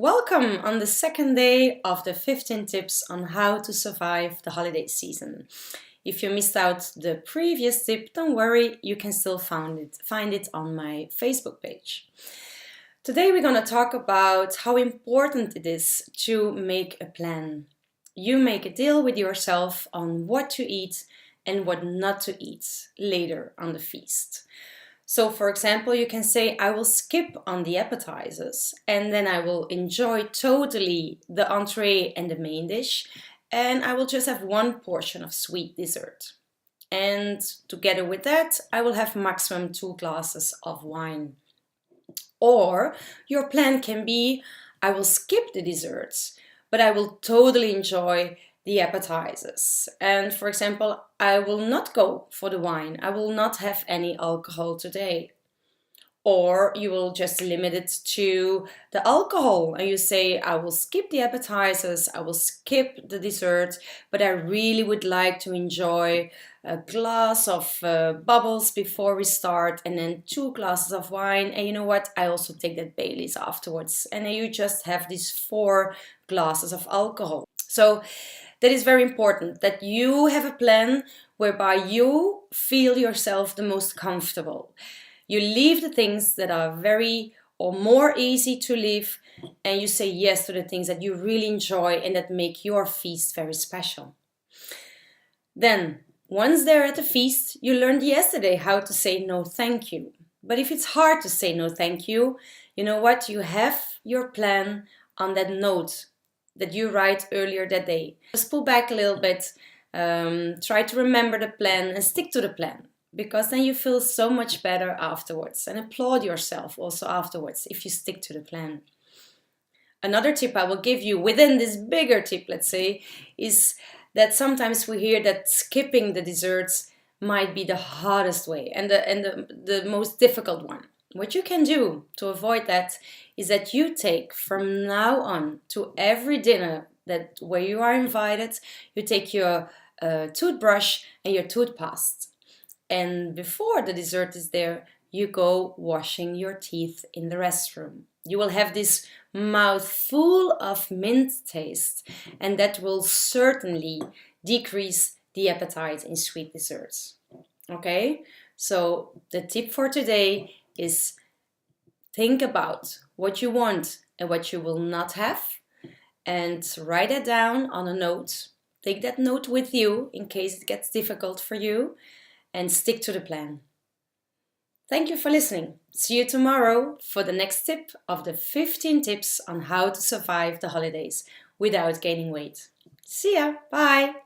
Welcome on the second day of the 15 tips on how to survive the holiday season. If you missed out the previous tip, don't worry, you can still find it on my Facebook page. Today we're going to talk about how important it is to make a plan. You make a deal with yourself on what to eat and what not to eat later on the feast. So, for example, you can say, I will skip on the appetizers and then I will enjoy totally the entree and the main dish, and I will just have one portion of sweet dessert. And together with that, I will have maximum 2 glasses of wine. Or your plan can be, I will skip the desserts, but I will totally enjoy the appetizers. And for example, I will not go for the wine. I will not have any alcohol today. Or you will just limit it to the alcohol and you say, I will skip the appetizers, I will skip the dessert, but I really would like to enjoy a glass of bubbles before we start and then 2 glasses of wine. And you know what? I also take that Baileys afterwards. And then you just have these 4 glasses of alcohol. So that is very important, that you have a plan whereby you feel yourself the most comfortable. You leave the things that are very or more easy to leave, and you say yes to the things that you really enjoy and that make your feast very special. Then, once they're at the feast, you learned yesterday how to say no thank you. But if it's hard to say no thank you, you know what? You have your plan on that note that you write earlier that day. Just pull back a little bit, try to remember the plan and stick to the plan, because then you feel so much better afterwards, and applaud yourself also afterwards if you stick to the plan. Another tip I will give you within this bigger tip, let's say, is that sometimes we hear that skipping the desserts might be the hardest way and the most difficult one. What you can do to avoid that is that you take from now on to every dinner where you are invited, you take your toothbrush and your toothpaste. And before the dessert is there, you go washing your teeth in the restroom. You will have this mouth full of mint taste, and that will certainly decrease the appetite in sweet desserts. Okay, so the tip for today is think about what you want and what you will not have, and write it down on a note. Take that note with you in case it gets difficult for you, and stick to the plan. Thank you for listening. See you tomorrow for the next tip of the 15 tips on how to survive the holidays without gaining weight. See ya. Bye.